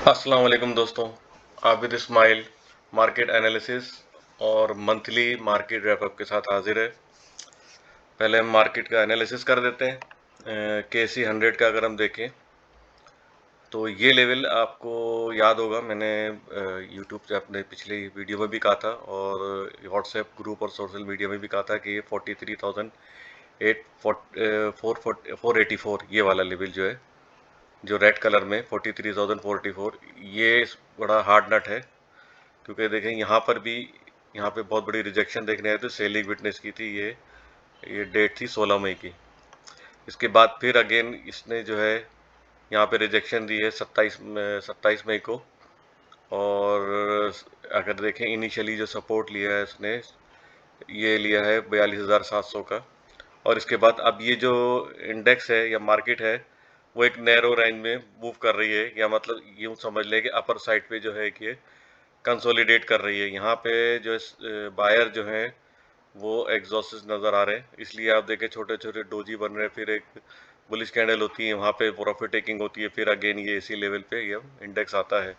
अस्सलाम वालेकुम दोस्तों। आबिद इस्माइल मार्केट एनालिसिस और मंथली मार्केट रैपअप के साथ हाजिर है। पहले हम मार्केट का एनालिसिस कर देते हैं। KC 100 का अगर हम देखें तो ये लेवल आपको याद होगा, मैंने यूट्यूब से अपने पिछले वीडियो में भी कहा था और व्हाट्सएप ग्रुप और सोशल मीडिया में भी कहा था कि ये 43,484 ये वाला लेवल जो है, जो रेड कलर में 43,044, ये बड़ा हार्ड नट है। क्योंकि देखें यहाँ पे बहुत बड़ी रिजेक्शन देखने आए थे, सेलिंग विटनेस की थी। ये डेट थी 16 मई की। इसके बाद फिर अगेन इसने जो है यहाँ पे रिजेक्शन दी है 27 मई को। और अगर देखें इनिशियली जो सपोर्ट लिया है इसने, ये लिया है 42,700 का। और इसके बाद अब ये जो इंडेक्स है या मार्केट है वो एक नैरो रेंज में मूव कर रही है, या मतलब यूँ समझ लें कि अपर साइड पे जो है कि ये कंसोलिडेट कर रही है। यहाँ पे जो बायर जो हैं वो एग्जॉस्ट नज़र आ रहे हैं, इसलिए आप देखें छोटे छोटे डोजी बन रहे हैं। फिर एक बुलिश कैंडल होती है, वहाँ पे प्रॉफिट टेकिंग होती है, फिर अगेन ये इसी लेवल पे ये इंडेक्स आता है।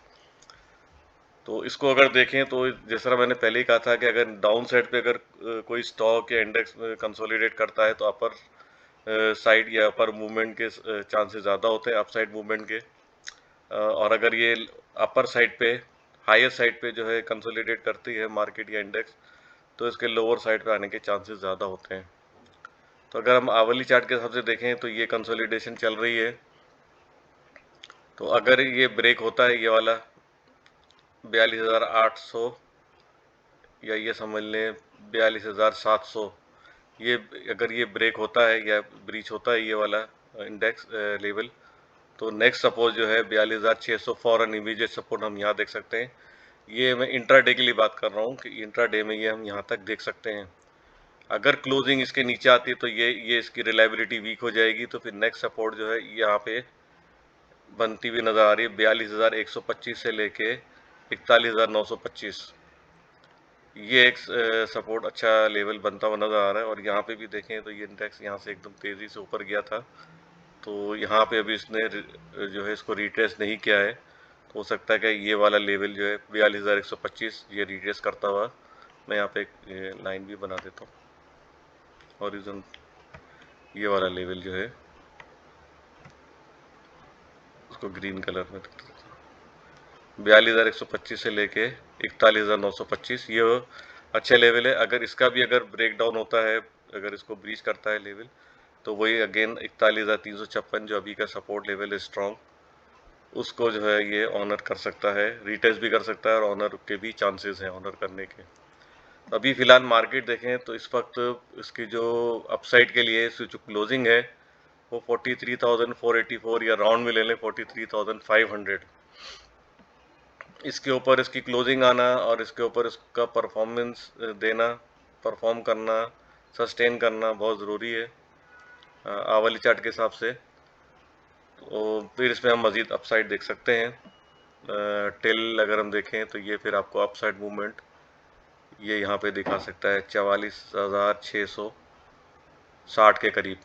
तो इसको अगर देखें तो जिस तरह मैंने पहले ही कहा था कि अगर डाउन साइड पे अगर कोई स्टॉक या इंडेक्स कंसोलिडेट करता है तो अपर साइड या अपर मूवमेंट के चांसेस ज़्यादा होते हैं अप साइड मूवमेंट के। और अगर ये अपर साइड पे हायर साइड पे जो है कंसोलिडेट करती है मार्केट या इंडेक्स, तो इसके लोअर साइड पे आने के चांसेस ज़्यादा होते हैं। तो अगर हम आवली चार्ट के हिसाब से देखें तो ये कंसोलिडेशन चल रही है। तो अगर ये ब्रेक होता है ये वाला 42,800, या ये समझ लें 42,700, ये अगर ये ब्रेक होता है या ब्रीच होता है ये वाला इंडेक्स लेवल, तो नेक्स्ट सपोज जो है 42,600 फॉरन इमीडिएट सपोर्ट हम यहाँ देख सकते हैं। ये मैं इंट्राडे के लिए बात कर रहा हूँ कि इंट्राडे में ये हम यहाँ तक देख सकते हैं। अगर क्लोजिंग इसके नीचे आती है तो ये इसकी रिलायबिलिटी वीक हो जाएगी, तो फिर नेक्स्ट सपोर्ट जो है यहाँ पे बनती हुई नज़र आ रही है 42,125 से लेके 41,925। ये एक सपोर्ट अच्छा लेवल बनता हुआ नज़र आ रहा है। और यहाँ पे भी देखें तो ये इंडेक्स यहाँ से एकदम तेज़ी से ऊपर गया था, तो यहाँ पे अभी इसने जो है इसको रिट्रेस नहीं किया है। तो हो सकता है कि ये वाला लेवल जो है 42,125 ये रिट्रेस करता हुआ, मैं यहाँ पे एक लाइन भी बना देता हूँ हॉरिजॉन, ये वाला लेवल जो है उसको ग्रीन कलर में 42,125 से लेके 41,925 ये अच्छे लेवल है। अगर इसका भी अगर ब्रेक डाउन होता है, अगर इसको ब्रीच करता है लेवल, तो वही अगेन 41,356 जो अभी का सपोर्ट लेवल है स्ट्रॉन्ग, उसको जो है ये ऑनर कर सकता है, रिटेस्ट भी कर सकता है और ऑनर के भी चांसेस हैं ऑनर करने के। अभी फिलहाल मार्केट देखें तो इस वक्त इसकी जो अपसाइड के लिए इसकी जो क्लोजिंग है वो 43,484, या राउंड में ले लें 43,500, इसके ऊपर इसकी क्लोजिंग आना और इसके ऊपर इसका परफॉर्मेंस देना, परफॉर्म करना, सस्टेन करना बहुत ज़रूरी है आवली चार्ट के हिसाब से। तो फिर इसमें हम मज़ीद अपसाइड देख सकते हैं। टिल अगर हम देखें तो ये फिर आपको अपसाइड मूवमेंट ये यहाँ पे दिखा सकता है 44,660 के करीब।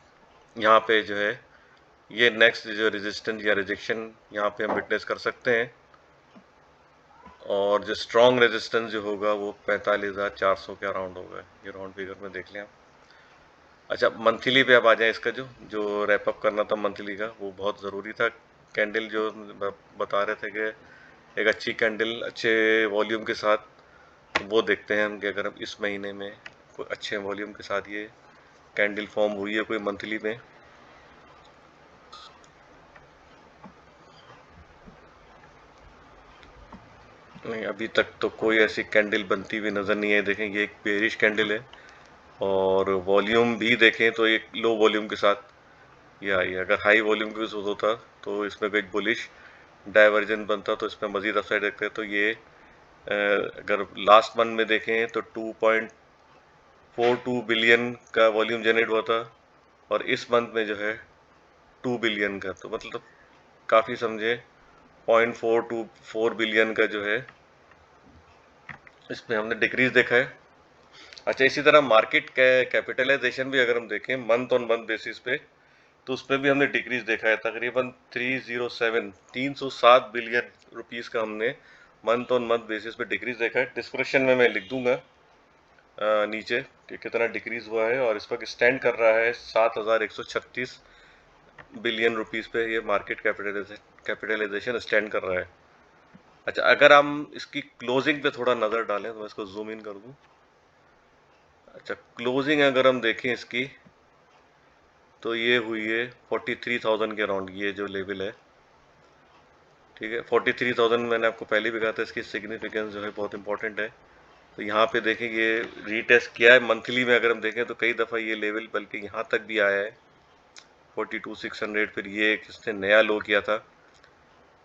यहाँ पे जो है ये नेक्स्ट जो रेजिस्टेंस या रिजेक्शन यहाँ पे हम विटनेस कर सकते हैं। और जो स्ट्रॉन्ग रेजिस्टेंस जो होगा वो 45,400 के अराउंड होगा, ये राउंड फिगर में देख लें आप। अच्छा, मंथली पे अब आ जाए, इसका जो रैपअप करना था मंथली का वो बहुत ज़रूरी था। कैंडल जो बता रहे थे कि एक अच्छी कैंडल अच्छे वॉल्यूम के साथ, वो देखते हैं हम कि अगर हम इस महीने में कोई अच्छे वॉल्यूम के साथ ये कैंडल फॉर्म हुई है कोई मंथली में। नहीं, अभी तक तो कोई ऐसी कैंडल बनती हुई नज़र नहीं है। देखें ये एक बेरिश कैंडल है और वॉल्यूम भी देखें तो एक लो वॉल्यूम के साथ ये आई है। अगर हाई वॉल्यूम के साथ होता तो इसमें कोई बुलिश डाइवर्जन बनता तो इसमें मज़ीद अपसाइड देखते। तो ये अगर लास्ट मंथ में देखें तो 2.42 बिलियन का वॉल्यूम जनरेट हुआ था और इस मंथ में जो है 2 बिलियन का, तो मतलब काफ़ी समझे 0.424 बिलियन का जो है इसमें हमने डिक्रीज देखा है। अच्छा, इसी तरह मार्केट कैपिटलाइजेशन भी अगर हम देखें मंथ ऑन मंथ बेसिस पे तो उस पर भी हमने डिक्रीज देखा है, तकरीबन 307 बिलियन रुपीस का हमने मंथ ऑन मंथ बेसिस पे डिक्रीज देखा है। डिस्क्रिप्शन में मैं लिख दूंगा नीचे कि कितना डिक्रीज हुआ है, और इस वक्त स्टैंड कर रहा है 7136 बिलियन रुपीस पे ये मार्केट कैपिटलाइजेशन स्टैंड कर रहा है। अच्छा, अगर हम इसकी क्लोजिंग पे थोड़ा नज़र डालें तो मैं इसको जूम इन कर दूं। अच्छा, क्लोजिंग अगर हम देखें इसकी तो ये हुई है 43,000 के अराउंड, ये जो लेवल है, ठीक है। 43,000 मैंने आपको पहले भी कहा था, इसकी सिग्निफिकेंस जो है बहुत इंपॉर्टेंट है। तो यहाँ पे देखें ये रीटेस्ट किया है मंथली में, अगर हम देखें तो कई दफ़ा ये लेवल बल्कि यहाँ तक भी आया है 42,600, फिर ये किसने नया लो किया था,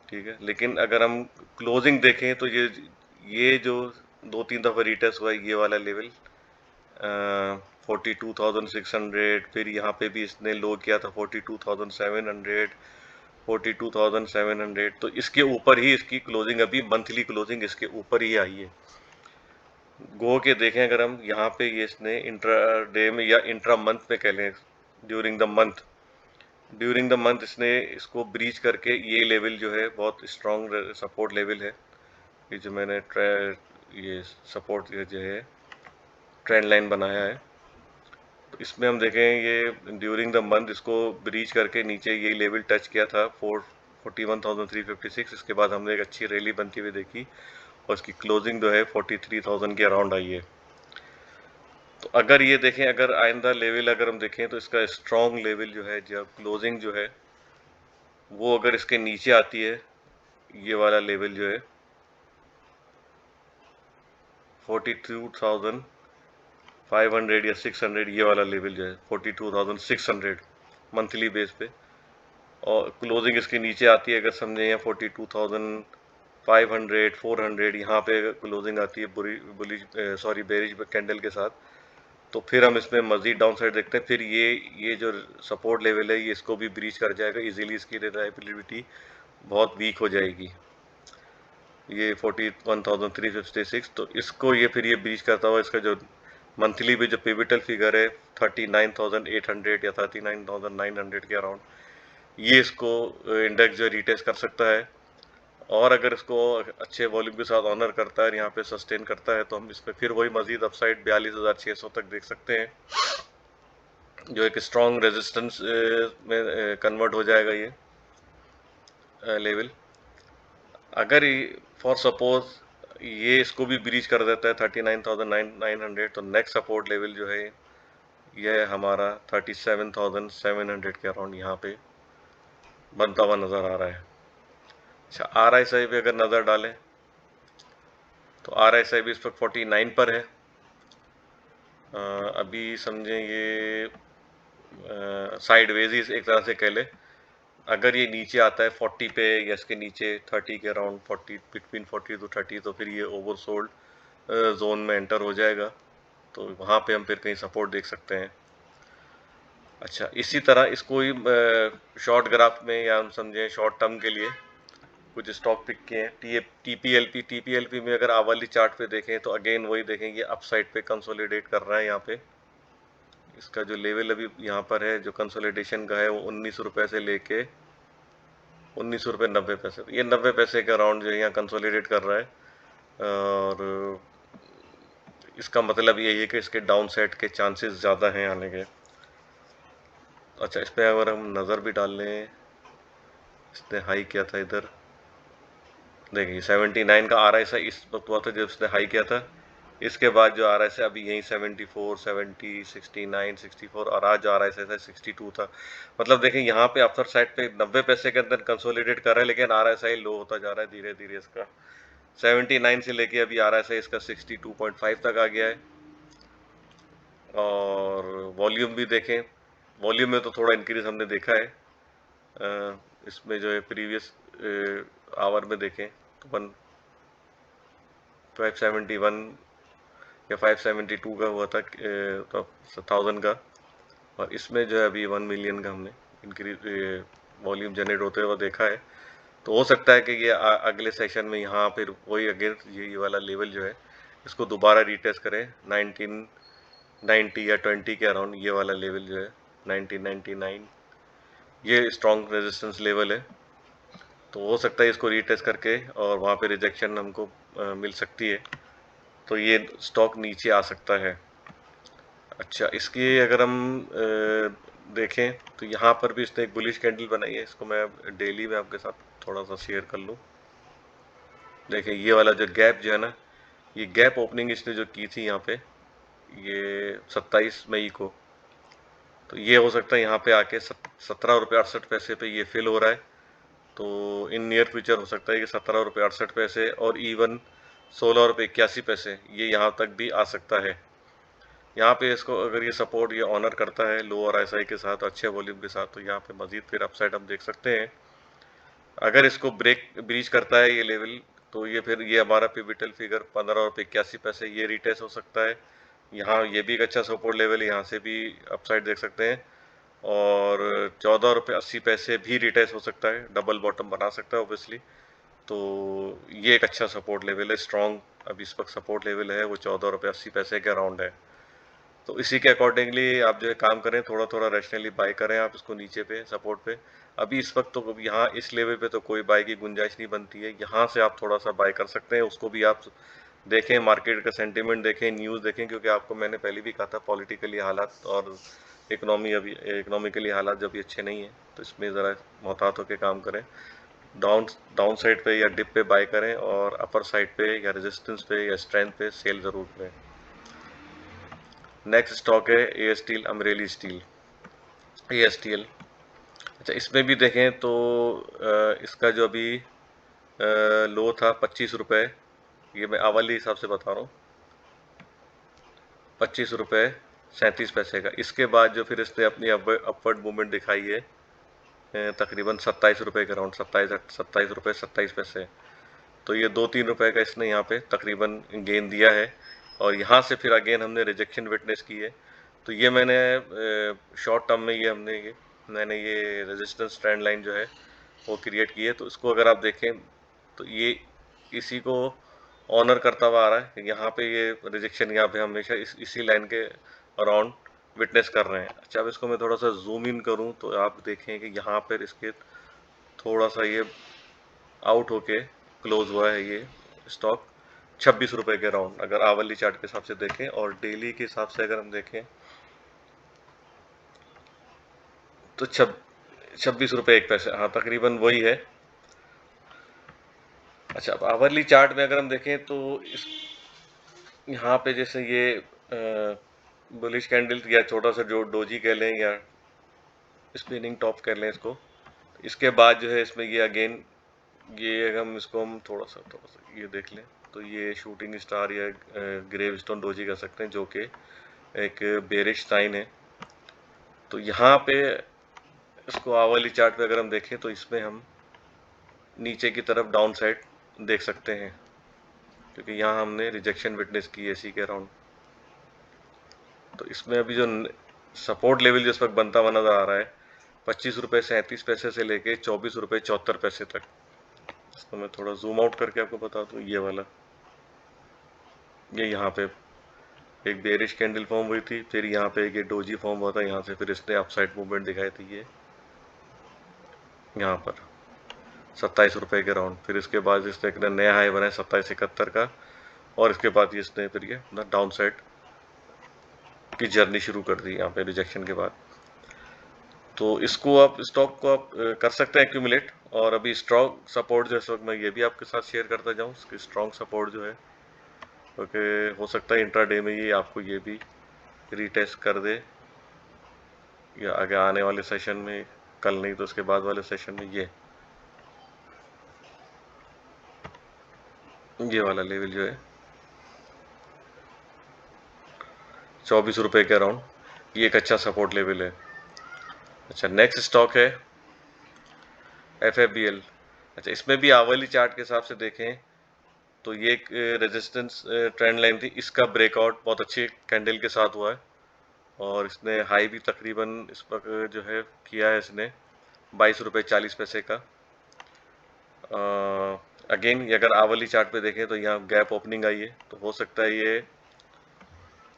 ठीक है। लेकिन अगर हम क्लोजिंग देखें तो ये जो 2-3 दफ़ा रीटेस्ट हुआ है ये वाला लेवल 42,600, फिर यहाँ पे भी इसने लो किया था 42,700, 42,700, तो इसके ऊपर ही इसकी क्लोजिंग, अभी मंथली क्लोजिंग इसके ऊपर ही आई है। गो के देखें अगर हम यहाँ पे, ये इसने इंट्रा डे में या इंट्रा मंथ में कह लें, ड्यूरिंग द मंथ इसने इसको ब्रीच करके ये लेवल जो है बहुत स्ट्रॉन्ग सपोर्ट लेवल है। ये जो मैंने ये सपोर्ट जो है ट्रेंड लाइन बनाया है, तो इसमें हम देखें ये ड्यूरिंग द मंथ इसको ब्रीच करके नीचे ये लेवल टच किया था 41,356। इसके बाद हमने एक अच्छी रैली बनती हुई देखी और इसकी क्लोजिंग जो है 43,000 के अराउंड आई है। तो अगर ये देखें, अगर आइंदा लेवल अगर हम देखें तो इसका स्ट्रॉन्ग लेवल जो है, जब क्लोजिंग जो है वो अगर इसके नीचे आती है, ये वाला लेवल जो है 42,500 या 600, ये वाला लेवल जो है 42,600 मंथली बेस पे, और क्लोजिंग इसके नीचे आती है अगर समझे या 42,500 400, यहाँ पे क्लोजिंग आती है बेरिश कैंडल के साथ, तो फिर हम इसमें मजीद डाउन साइड देखते हैं। फिर ये जो सपोर्ट लेवल है ये इसको भी ब्रीच कर जाएगा इजीली, इसकी रिलायबिलिटी बहुत वीक हो जाएगी, ये 41,356। तो इसको ये फिर ये ब्रीच करता हुआ इसका जो मंथली भी जो पिविटल फिगर है 39,800 या 39,900 के अराउंड, ये इसको इंडेक्स जो रिटेस्ट कर सकता है। और अगर इसको अच्छे वॉल्यूम के साथ ऑनर करता है, यहाँ पे सस्टेन करता है, तो हम इसमें फिर वही मजीद अपसाइड 42,600 तक देख सकते हैं, जो एक स्ट्रॉन्ग रेजिस्टेंस में कन्वर्ट हो जाएगा ये लेवल। अगर फॉर सपोज ये इसको भी ब्रीच कर देता है 39,900, तो नेक्स्ट सपोर्ट लेवल जो है यह हमारा 37,700 के अराउंड यहाँ पे बनता हुआ नज़र आ रहा है। अच्छा, RSI पे अगर नज़र डालें तो RSI भी इस वक्त 49 पर है। अभी समझें ये साइडवेज ही एक तरह से कह ले, अगर ये नीचे आता है 40 पे या इसके नीचे 30 के अराउंड, 40 बिटवीन 40 to 30, तो फिर ये ओवरसोल्ड जोन में एंटर हो जाएगा, तो वहाँ पे हम फिर कहीं सपोर्ट देख सकते हैं। अच्छा, इसी तरह इसको ही शॉर्ट ग्राफ में या हम समझें शॉर्ट टर्म के लिए कुछ स्टॉक पिक किए हैं। टीपीएलपी में अगर आवली चार्ट पे देखें तो अगेन वही देखें, ये अपसाइड पे कंसोलिडेट कर रहा है। यहाँ पे इसका जो लेवल अभी यहाँ पर है जो कंसोलिडेशन का है वो 19 रुपये से लेके 19 रुपये 90 पैसे, ये 90 पैसे के अराउंड जो यहाँ कंसोलिडेट कर रहा है, और इसका मतलब यही है कि इसके डाउन साइड के चांसेस ज़्यादा हैं आने के। अच्छा, इस पर अगर हम नज़र भी डाल लें, इसने हाई किया था इधर, देखिए 79 का RSI इस वक्त हुआ था जब इसने हाई किया था। इसके बाद जो RSI अभी यही 74, 70, 69, 64, और आज जो RSI था 62 था। मतलब देखें यहाँ पे अपर साइड पे 90 पैसे के अंदर कंसोलिडेट कर रहा है, लेकिन RSI लो होता जा रहा है धीरे धीरे इसका। 79 से लेके अभी RSI इसका 62.5 तक आ गया है। और वॉल्यूम भी देखें, वॉल्यूम में तो थोड़ा इंक्रीज हमने देखा है, इसमें जो है प्रीवियस आवर में देखें तो 571 या 572 का हुआ था तो 1000 का, और इसमें जो है अभी 1 मिलियन का हमने इंक्रीज वॉल्यूम जनरेट होते हुए देखा है। तो हो सकता है कि ये अगले सेशन में यहाँ फिर वही अगेन ये वाला लेवल जो है इसको दोबारा रीटेस्ट करें 1990 या 20 के अराउंड, ये वाला लेवल जो है 1999 ये स्ट्रॉन्ग रेजिस्टेंस लेवल है, तो हो सकता है इसको रीटेस्ट करके और वहाँ पे रिजेक्शन हमको मिल सकती है, तो ये स्टॉक नीचे आ सकता है। अच्छा, इसकी अगर हम देखें तो यहाँ पर भी इसने एक बुलिश कैंडल बनाई है, इसको मैं डेली में आपके साथ थोड़ा सा शेयर कर लूँ। देखिए ये वाला जो गैप जो है ना, ये गैप ओपनिंग इसने जो की थी यहाँ पे, ये 27 मई को, तो ये हो सकता है यहाँ पे आके 17 रुपये 68 पैसे पे ये फिल हो रहा है। तो इन नियर फ्यूचर हो सकता है कि 17 रुपये 68 पैसे और इवन 16 रुपये 81 पैसे ये यहाँ तक भी आ सकता है। यहाँ पे इसको अगर ये सपोर्ट ये ऑनर करता है लो और एसआई के साथ अच्छे वॉल्यूम के साथ, तो यहाँ पे मजीद फिर अपसाइड हम देख सकते हैं। अगर इसको ब्रीच करता है ये लेवल, तो ये फिर ये हमारा पिविटल फिगर 15 रुपये 81 पैसे ये रिटेस्ट हो सकता है। यहाँ ये भी एक अच्छा सपोर्ट लेवल है, यहाँ से भी अपसाइड देख सकते हैं। और 14 रुपये 80 पैसे भी रिटेस्ट हो सकता है, डबल बॉटम बना सकता है ऑब्वियसली। तो ये एक अच्छा सपोर्ट लेवल है, स्ट्रॉन्ग अभी इस वक्त सपोर्ट लेवल है वो 14 रुपये 80 पैसे के अराउंड है। तो इसी के अकॉर्डिंगली आप जो है काम करें, थोड़ा थोड़ा रैशनली बाय करें आप इसको नीचे पे सपोर्ट पे। अभी इस वक्त तो यहाँ इस लेवल पे तो कोई बाय की गुंजाइश नहीं बनती है, यहाँ से आप थोड़ा सा बाय कर सकते हैं। उसको भी आप देखें, मार्केट का सेंटीमेंट देखें, न्यूज़ देखें, क्योंकि आपको मैंने पहले भी कहा था पॉलिटिकली हालात और इकोनॉमिकली हालात जब भी अच्छे नहीं है, तो इसमें ज़रा मोहतात होकर काम करें। डाउन डाउन साइड पे या डिप पे बाय करें और अपर साइड पे या रेजिस्टेंस पे या स्ट्रेंथ पे सेल ज़रूर करें। नेक्स्ट स्टॉक है ए स्टील, अमरेली स्टील, ए स्टील। अच्छा, इसमें भी देखें तो इसका जो अभी लो था 25 रुपये, ये मैं आवली हिसाब से बता रहा हूँ, 25 रुपये 37 पैसे का। इसके बाद जो फिर इसने अपनी अपवर्ड मूवमेंट दिखाई है तकरीबन 27 रुपये के अराउंड, 27 रुपये 27 पैसे। तो ये 2-3 रुपये का इसने यहाँ पे तकरीबन गेन दिया है, और यहाँ से फिर अगेन हमने रिजेक्शन विटनेस की है। तो ये मैंने शॉर्ट टर्म में मैंने ये रेजिस्टेंस ट्रेंड लाइन जो है वो क्रिएट की है। तो इसको अगर आप देखें तो ये इसी को ऑनर करता हुआ आ रहा है। यहाँ पे ये रिजेक्शन यहाँ पे हमेशा इसी लाइन के अराउंड विटनेस कर रहे हैं। अच्छा, अब इसको मैं थोड़ा सा जूम इन करूँ तो आप देखें कि यहाँ पर इसके थोड़ा सा ये आउट होके क्लोज हुआ है ये स्टॉक 26 रुपये के अराउंड, अगर आवली चार्ट के हिसाब से देखें। और डेली के हिसाब से अगर हम देखें तो 26 रुपये 1 पैसे, हाँ तकरीबन वही है। अच्छा, अब आवरली चार्ट में अगर हम देखें तो इस यहाँ पे जैसे ये बुलिश कैंडल या छोटा सा जो डोजी कह लें या स्पिनिंग टॉप कह लें इसको, इसके बाद जो है इसमें ये अगेन ये अगर हम थोड़ा सा ये देख लें तो ये शूटिंग स्टार या ग्रेव स्टोन डोजी कह सकते हैं, जो कि एक बेरिश साइन है। तो यहाँ पे इसको आवली चार्ट पे अगर हम देखें तो इसमें हम नीचे की तरफ डाउन साइड देख सकते हैं, क्योंकि यहाँ हमने रिजेक्शन विटनेस की है इसी के अराउंड। तो इसमें अभी जो सपोर्ट लेवल जो इस वक्त बनता हुआ नजर आ रहा है 25 रुपये 37 पैसे से लेके 24 रुपये 74 पैसे तक। इसको मैं थोड़ा जूम आउट करके आपको बता दूँ, ये वाला ये यहाँ पे एक बेरिश कैंडल फॉर्म हुई थी, फिर यहाँ पे एक ये डोजी फॉर्म हुआ था, यहाँ से फिर इसने अपसाइड मूवमेंट दिखाई थी ये यहाँ पर 27 रुपये के राउंड। फिर इसके बाद इसने एक नया हाई बनाया 2771 का, और इसके बाद इसने फिर ये डाउन साइड की जर्नी शुरू कर दी यहाँ पे रिजेक्शन के बाद। तो इसको आप स्टॉक को आप कर सकते हैं एक्यूमुलेट। और अभी स्ट्रॉन्ग सपोर्ट जो इस वक्त मैं ये भी आपके साथ शेयर करता जाऊँ, इसकी स्ट्रॉन्ग सपोर्ट जो है, क्योंकि हो सकता है इंट्राडे में ये आपको ये भी रीटेस्ट कर दे, या आगे आने वाले सेशन में, कल नहीं तो उसके बाद वाले सेशन में ये वाला लेवल जो है 24 रुपये के अराउंड, ये एक अच्छा सपोर्ट लेवल है। अच्छा, नेक्स्ट स्टॉक है FFBL। अच्छा, इसमें भी आवली चार्ट के हिसाब से देखें तो ये एक रेजिस्टेंस ट्रेंड लाइन थी, इसका ब्रेकआउट बहुत अच्छी कैंडल के साथ हुआ है, और इसने हाई भी तकरीबन इस पर जो है किया है इसने 22 रुपये 40 पैसे का। अगेन ये अगर आवली चार्ट पे देखें तो यहाँ गैप ओपनिंग आई है, तो हो सकता है ये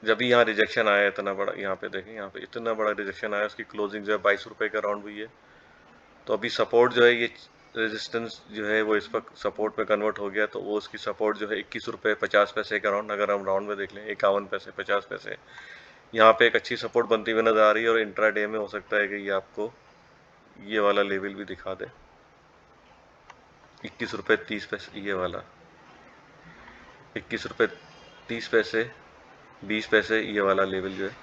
जब भी यहाँ रिजेक्शन आया इतना बड़ा, यहाँ पे देखें यहाँ पे इतना बड़ा रिजेक्शन आया, उसकी क्लोजिंग जो है 22 रुपये का राउंड हुई है। तो अभी सपोर्ट जो है ये रेजिस्टेंस जो है वो इस वक्त सपोर्ट में कन्वर्ट हो गया, तो वो उसकी सपोर्ट जो है 21 रुपये 50 पैसे के अराउंड, अगर हम राउंड में देख लें 51 पैसे 50 पैसे, यहाँ पे एक अच्छी सपोर्ट बनती हुई नजर आ रही है। और इंट्रा डे में हो सकता है कि ये आपको ये वाला लेवल भी दिखा दे, 21 रुपये 30 पैसे, ये वाला 21 रुपये 30 पैसे 20 पैसे, ये वाला लेवल जो है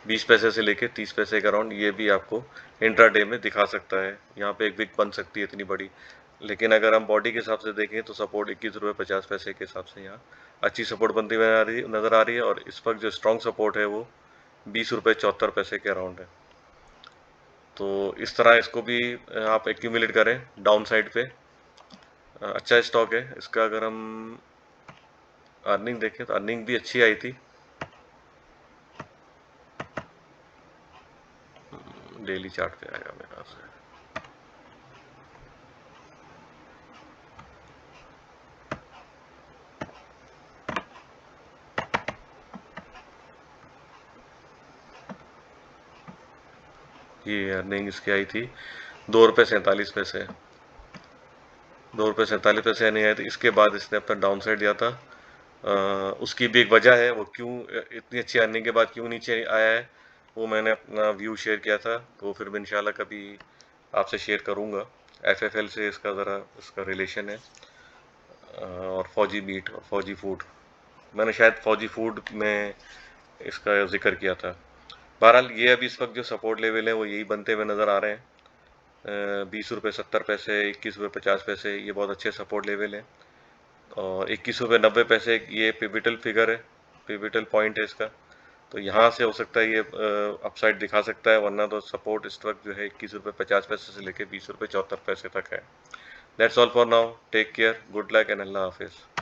20 पैसे से लेके 30 पैसे का अराउंड, ये भी आपको इंट्रा डे में दिखा सकता है। यहाँ पे एक विक बन सकती है इतनी बड़ी, लेकिन अगर हम बॉडी के हिसाब से देखें तो सपोर्ट 21 रुपये 50 पैसे के हिसाब से यहाँ अच्छी सपोर्ट बनती हुई नजर आ रही है। और इस वक्त जो स्ट्रॉन्ग सपोर्ट है वो 20 रुपये 74 पैसे के अराउंड है। तो इस तरह इसको भी आप एक्यूमुलेट करें डाउन साइड पे। अच्छा स्टॉक है इसका। अगर हम अर्निंग देखें तो अर्निंग भी अच्छी आई थी, डेली चार्ट पे आएगा मेरे पास। ये अर्निंग इसकी आई थी 2 रुपये 47 पैसे, 2 रुपये 47 पैसे अर्निंग आई थी। इसके बाद इसने अपना डाउन साइड दिया था। उसकी भी एक वजह है, वो क्यों इतनी अच्छी अर्निंग के बाद क्यों नीचे आया है, वो मैंने अपना व्यू शेयर किया था, तो फिर मैं इंशाल्लाह कभी आपसे शेयर करूँगा। एफएफएल से इसका ज़रा इसका रिलेशन है, और फौजी मीट और फौजी फूड, मैंने शायद फौजी फूड में इसका जिक्र किया था। बहरहाल ये अभी इस वक्त जो सपोर्ट लेवल है वो यही बनते हुए नज़र आ रहे हैं। 20 रुपये 70 पैसे, 21 रुपये 50 पैसे, ये बहुत अच्छे सपोर्ट लेवल हैं। और 21 रुपये 90 पैसे ये पिविटल फिगर है, पिविटल पॉइंट है इसका। तो यहाँ से हो सकता है ये अपसाइड दिखा सकता है, वरना तो सपोर्ट इस वक्त जो है 21 रुपये 50 पैसे से लेकर 20 रुपये 74 पैसे तक है। That's all for now, take care, good luck and Allah हाफिज़।